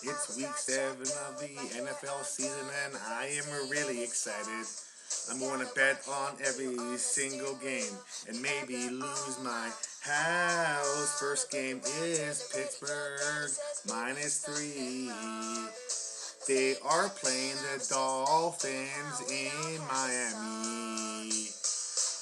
It's week 7 of the NFL season, and I am really excited. I'm going to bet on every single game and maybe lose my house. First game is Pittsburgh -3. They are playing the Dolphins in Miami.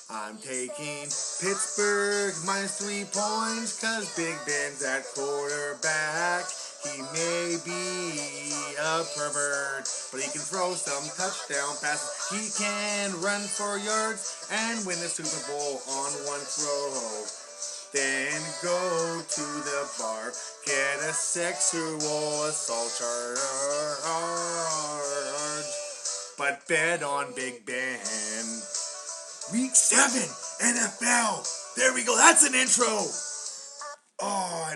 I'm taking Pittsburgh -3 points because Big Ben's at quarterback. He may be a pervert, but he can throw some touchdown passes. He can run for yards and win the Super Bowl on one throw. Then go to the bar, get a sexual assault charge, but bet on Big Ben. Week 7 NFL. There we go. That's an intro. Oh,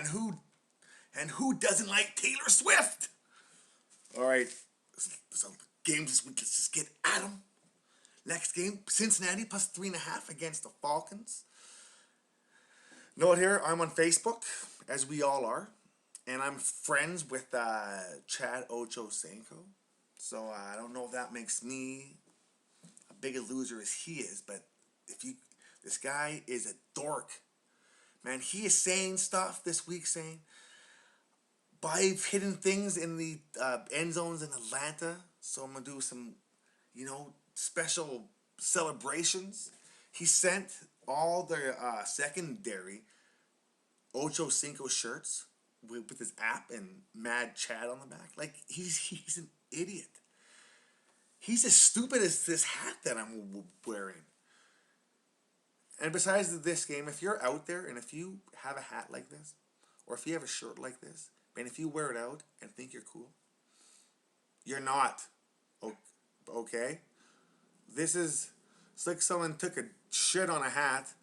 and who doesn't like Taylor Swift? All right. So games this week. Let's just get at them. Next game, Cincinnati +3.5 against the Falcons. Note here, I'm on Facebook, as we all are, and I'm friends with Chad Ochocinco. So I don't know if that makes me a big a loser as he is, but this guy is a dork. Man, he is saying stuff this week saying, I've hidden things in the end zones in Atlanta, so I'm going to do some, special celebrations. He sent all the secondary Ocho Cinco shirts with his app and Mad Chad on the back. Like, he's an idiot. He's as stupid as this hat that I'm wearing. And besides this game, if you're out there and if you have a hat like this, or if you have a shirt like this, and if you wear it out and think you're cool, you're not. Okay? It's like someone took a shit on a hat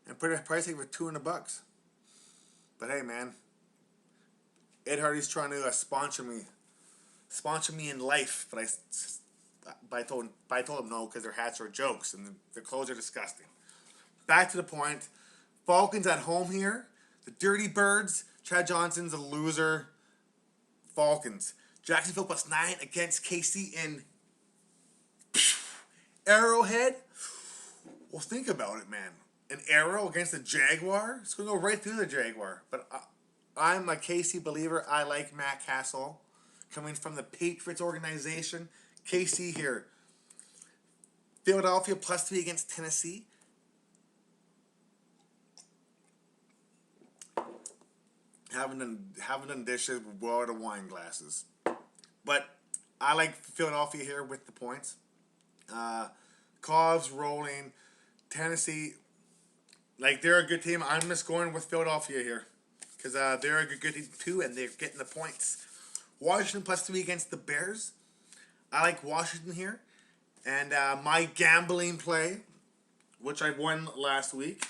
and put a price tag for $200. But hey, man, Ed Hardy's trying to sponsor me in life, but I told him no because their hats are jokes and their clothes are disgusting. Back to the point. Falcons at home here. The Dirty Birds. Chad Johnson's a loser. Falcons. Jacksonville +9 against KC in Arrowhead. Well, think about it, man. An arrow against the Jaguar? It's going to go right through the Jaguar. But I'm a KC believer. I like Matt Castle. Coming from the Patriots organization. KC here. Philadelphia +3 against Tennessee. Haven't done dishes with water wine glasses. But I like Philadelphia here with the points. Cavs rolling. Tennessee, like, they're a good team. I'm just going with Philadelphia here. Because they're a good team too, and they're getting the points. Washington +3 against the Bears. I like Washington here. And my gambling play, which I won last week,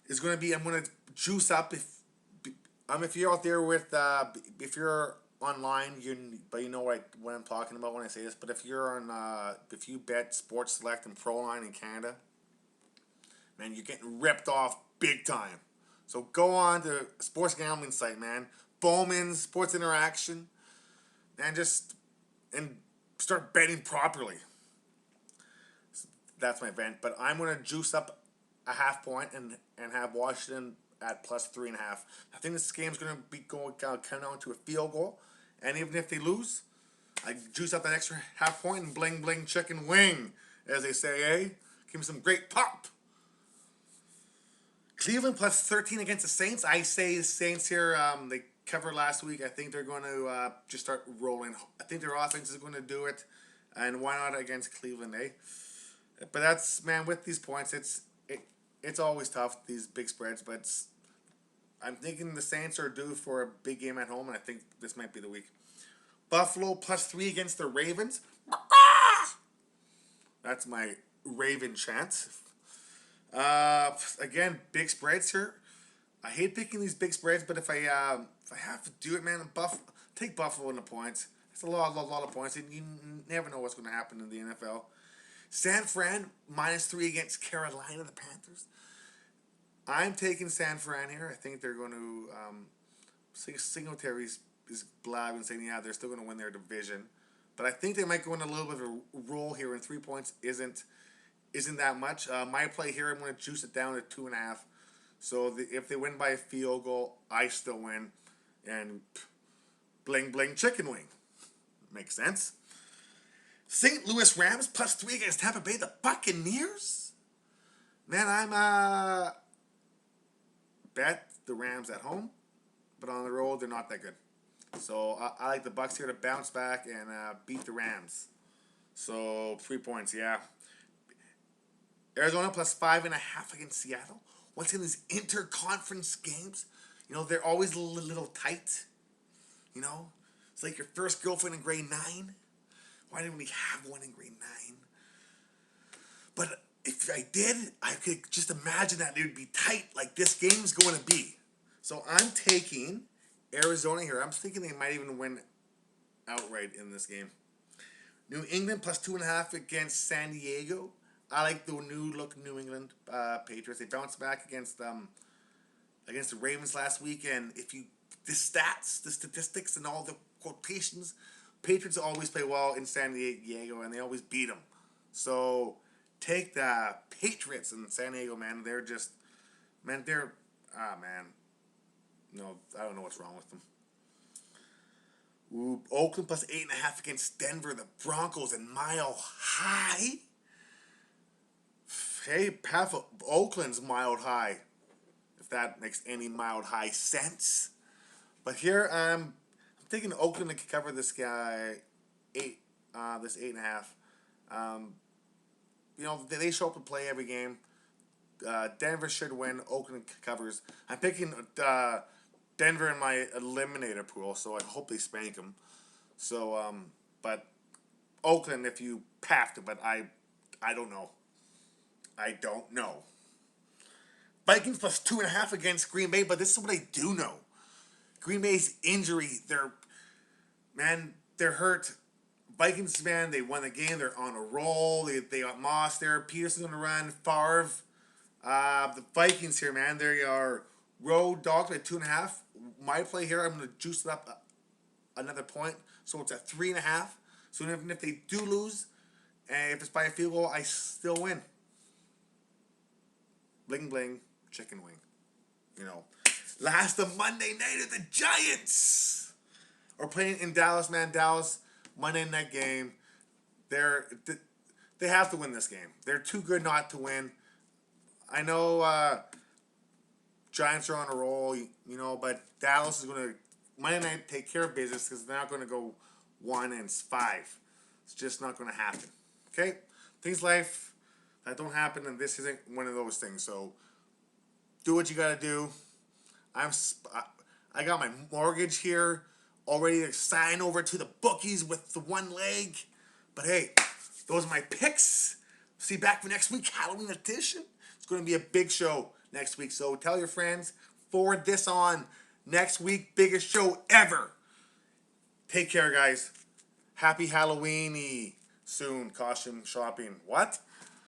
is going to be, I'm going to juice up if you're out there with if you're online, but you know what I'm talking about when I say this. But if you're on if you bet Sports Select and Proline in Canada, man, you're getting ripped off big time. So go on to a sports gambling site, man. Bowman's Sports Interaction, and start betting properly. That's my event. But I'm gonna juice up a half point and have Washington at +3.5. I think this game's gonna be going come down to a field goal, and even if they lose, I juice up that extra half point and bling bling chicken wing, as they say, eh? Give me some great pop. Cleveland +13 against the Saints. I say the Saints here. They covered last week. I think they're going to just start rolling. I think their offense is going to do it, and why not against Cleveland, eh? But that's, man, with these points, it's always tough, these big spreads. But I'm thinking the Saints are due for a big game at home, and I think this might be the week. Buffalo +3 against the Ravens. That's my Raven chant. Again, big spreads here. I hate picking these big spreads, but if I have to do it, man, take Buffalo in the points. It's a lot of points, and you never know what's going to happen in the NFL. San Fran -3 against Carolina, the Panthers. I'm taking San Fran here. I think they're going to Singletary's is Blab and saying, yeah, they're still going to win their division. But I think they might go in a little bit of a roll here, and 3 points isn't that much. My play here, I'm going to juice it down to 2.5. So if they win by a field goal, I still win. And bling bling chicken wing. Makes sense. St. Louis Rams +3 against Tampa Bay the Buccaneers. Man, I'm bet the Rams at home, but on the road they're not that good. So I like the Bucs here to bounce back and beat the Rams. So 3 points, yeah. Arizona +5.5 against Seattle. Once in these interconference games, they're always a little tight. It's like your first girlfriend in grade 9. Why didn't we have one in grade 9? But if I did, I could just imagine that it would be tight like this game's going to be. So I'm taking Arizona here. I'm thinking they might even win outright in this game. New England +2.5 against San Diego. I like the new look New England Patriots. They bounced back against the Ravens last week, and the stats, the statistics, and all the quotations, Patriots always play well in San Diego, and they always beat them. So take the Patriots in San Diego, man. They're just, man, no, I don't know what's wrong with them. Ooh, Oakland +8.5 against Denver. The Broncos and Mile High. Hey, half of Oakland's Mile High, if that makes any Mile High sense. But here I'm thinking Oakland to cover this guy this 8.5. They show up to play every game. Denver should win. Oakland covers. I'm picking Denver in my eliminator pool, so I hope they spank them. So, but Oakland if you have to, but I don't know. I don't know. Vikings +2.5 against Green Bay, but this is what I do know. Green Bay's injury, they're hurt. Vikings, man, they won the game. They're on a roll. They got Moss there. Peterson's going to run. Favre. The Vikings here, man, they are road dogs by 2.5. My play here, I'm going to juice it up another point. So it's at 3.5. So even if they do lose, and if it's by a field goal, I still win. Bling bling, chicken wing. Last of Monday night at the Giants are playing in Dallas, man. Dallas, Monday night game. They have to win this game. They're too good not to win. I know Giants are on a roll, but Dallas is going to Monday night take care of business because they're not going to go 1-5. It's just not going to happen. Okay, things life that don't happen, and this isn't one of those things. So do what you got to do. I got my mortgage here all ready to sign over to the bookies with the one leg. But hey, those are my picks. See you back for next week, Halloween edition. It's going to be a big show next week. So tell your friends, forward this on. Next week, biggest show ever. Take care, guys. Happy Halloween-y soon. Costume shopping. What?